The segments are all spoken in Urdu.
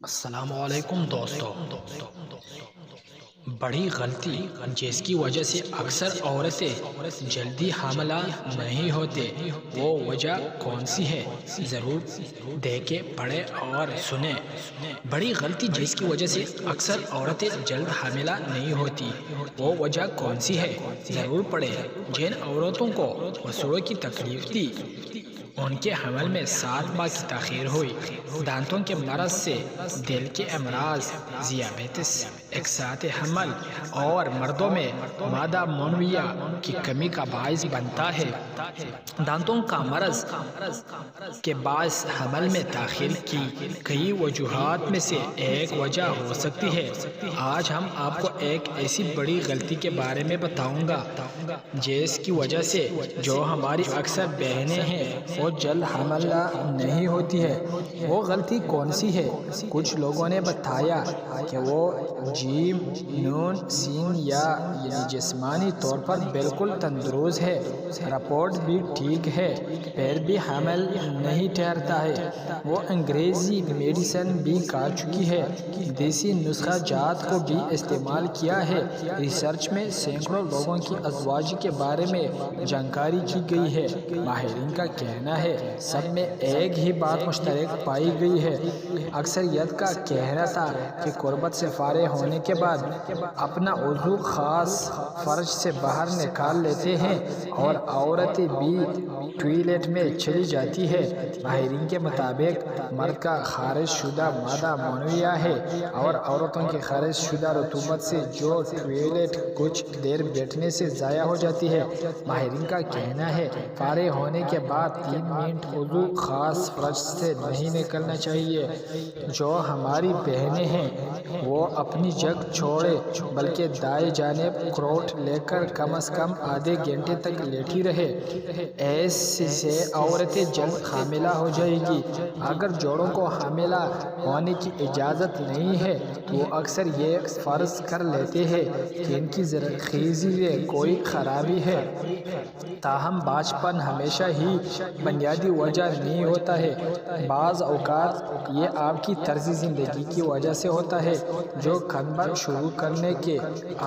السلام علیکم دوستو۔ بڑی غلطی جس کی وجہ سے اکثر عورتیں جلدی حاملہ نہیں ہوتے، وہ وجہ کون سی ہے؟ ضرور دیکھیں، پڑھیں اور سنیں۔ بڑی غلطی جس کی وجہ سے اکثر عورتیں جلد حاملہ نہیں ہوتی، وہ وجہ کون سی ہے؟ ضرور پڑھیں۔ جن عورتوں کو مسوڑوں کی تکلیف تھی، ان کے حمل میں 7 ماہ کی تاخیر ہوئی، دانتوں کے مرض سے دل کے امراض، ذیابیطس، اقساط حمل اور مردوں میں مادہ منویہ کی کمی کا باعث بنتا ہے۔ دانتوں کا مرض کے باعث حمل میں تاخیر کی کئی وجوہات میں سے ایک وجہ ہو سکتی ہے۔ آج ہم آپ کو ایک ایسی بڑی غلطی کے بارے میں بتاؤں گا جس کی وجہ سے جو ہماری اکثر بہنیں ہیں وہ جلد حاملہ نہیں ہوتی ہے۔ وہ غلطی کون سی ہے؟ کچھ لوگوں نے بتایا کہ وہ جیم، نون، سین یعنی جسمانی طور پر بالکل تندرست ہے، رپورٹ بھی ٹھیک ہے، پھر بھی حمل نہیں ٹھہرتا ہے۔ وہ انگریزی میڈیسن بھی کھا چکی ہے، دیسی نسخہ جات کو بھی استعمال کیا ہے۔ ریسرچ میں سینکڑوں لوگوں کی ازواج کے بارے میں جانکاری کی گئی ہے۔ ماہرین کا کہنا ہے سب میں ایک ہی بات مشترک پائی گئی ہے۔ اکثریت کا کہنا تھا کہ قربت سے فارغ ہونے کے بعد اپنا عضو خاص فرج سے باہر نکال لیتے ہیں اور عورتیں بھی ٹوائلٹ میں چلی جاتی ہے۔ ماہرین کے مطابق مرد کا خارج شدہ مادہ منویہ ہے اور عورتوں کی خارج شدہ رطوبت سے جو ٹوائلٹ کچھ دیر بیٹھنے سے ضائع ہو جاتی ہے۔ ماہرین کا کہنا ہے فارغ ہونے کے بعد 3 منٹ عضو خاص فرج سے نہیں نکلنا چاہیے۔ جو ہماری بہنیں ہیں وہ اپنی جگہ چھوڑے بلکہ دائیں جانب کروٹ لے کر کم از کم آدھے گھنٹے تک لیٹی رہے، ایسے سے عورتیں جلد حاملہ ہو جائے گی۔ اگر جوڑوں کو حاملہ ہونے کی اجازت نہیں ہے تو وہ اکثر یہ فرض کر لیتے ہیں کہ ان کی زرخیزی میں کوئی خرابی ہے، تاہم بچپن ہمیشہ ہی بنیادی وجہ نہیں ہوتا ہے۔ بعض اوقات یہ آپ کی طرز زندگی کی وجہ سے ہوتا ہے جو خانبر شروع کرنے کے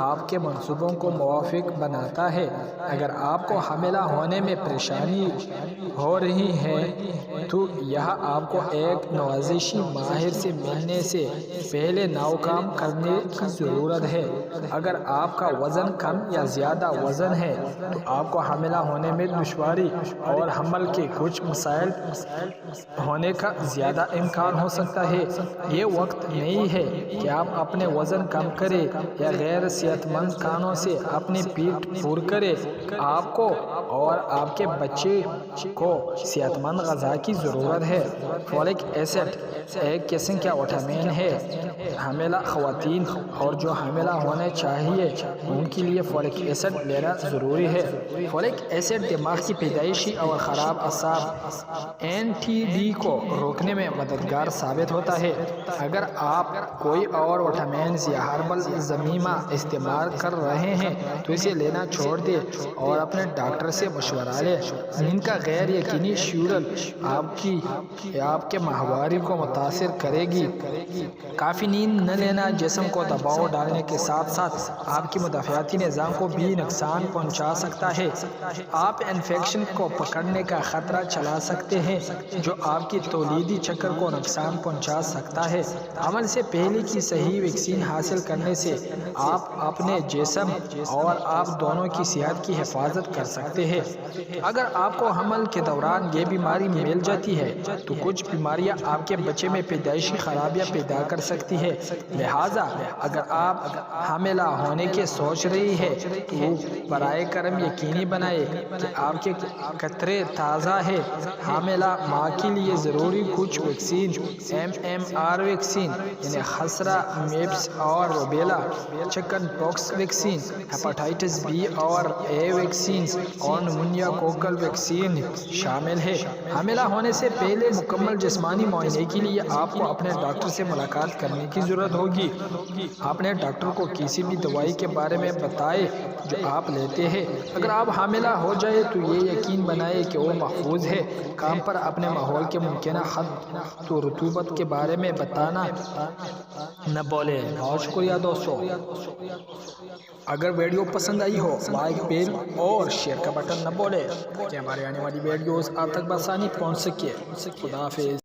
آپ کے منصوبوں کو موافق بناتا ہے۔ اگر آپ کو حاملہ ہونے میں پریشانی ہو رہی ہے تو یہاں آپ کو ایک نوزائشی ماہر سے ملنے سے پہلے ناکام کرنے کی ضرورت ہے۔ اگر آپ کا وزن کم یا زیادہ وزن ہے تو آپ کو حاملہ ہونے میں دشواری اور حمل کے کچھ مسائل ہونے کا زیادہ امکان ہو سکتا ہے۔ یہ وقت نہیں ہے کہ آپ اپنے وزن کم کریں یا غیر صحت مند کھانوں سے اپنی پیٹ پور کریں۔ آپ کو اور آپ کے بچے کو صحت مند غذا کی ضرورت ہے۔ فولک ایسڈ ایک قسم کا وٹامن ہے۔ حاملہ خواتین اور جو حاملہ ہونے چاہیے ان کے لیے فولک ایسڈ لینا ضروری ہے۔ فولک ایسڈ دماغ کی پیدائشی اور خراب اعصاب (NTD) کو روکنے میں مددگار ثابت ہوتا ہے۔ اگر آپ کوئی اور وٹامنز یا ہربل ضمیمہ استعمال کر رہے ہیں تو اسے لینا چھوڑ دیں اور اپنے ڈاکٹر سے مشورہ لیں۔ نیند کا غیر یقینی شیڈول آپ کے ماہواری کو متاثر کرے گی۔ کافی نیند نہ لینا جسم کو دباؤ ڈالنے کے ساتھ ساتھ آپ کے مدافعاتی نظام کو بھی نقصان پہنچا سکتا ہے۔ آپ انفیکشن کو پکڑنے کا خطرہ چلا سکتے ہیں جو آپ کی تولیدی چکر کو نقصان پہنچا سکتا ہے۔ حمل سے پہلے کی صحیح ویکسین حاصل کرنے سے آپ اپنے جسم اور آپ دونوں کی صحت کی حفاظت کر سکتے ہیں۔ اگر آپ کو حمل کے دوران یہ بیماری مل جاتی ہے تو کچھ بیماریاں آپ کے بچے میں پیدائشی خرابیاں پیدا کر سکتی ہیں۔ لہٰذا اگر آپ حاملہ ہونے کے سوچ رہی ہیں تو برائے کرم یقینی بنائیں کہ آپ کے قطرے تازہ ہیں۔ حاملہ ماں کے لیے ضروری کچھ ویکسین MMR ویکسین یعنی خسرہ، میپس اور rubella, chicken pox vaccine, hepatitis B اور اے ویکسینز اور نمونیا کوکل ویکسین شامل ہے۔ حاملہ ہونے سے پہلے مکمل جسمانی معائنے کے لیے آپ کو اپنے ڈاکٹر سے ملاقات کرنے کی ضرورت ہوگی۔ اپنے ڈاکٹر کو کسی بھی دوائی کے بارے میں بتائیں جو آپ لیتے ہیں۔ اگر آپ حاملہ ہو جائے تو یہ یقین بنائیں کہ وہ محفوظ ہے۔ کام پر اپنے ماحول کے ممکنہ خطرات و رطوبت کے بارے میں بتانا نہ بھولیں۔ بہت شکریہ دوستو۔ اگر ویڈیو پسند آئی ہو لائک، بیل اور شیئر کا بٹن نہ بھولیں تاکہ ہماری آنے والی ویڈیوز آپ تک بآسانی پہنچ سکے۔ خدا حافظ۔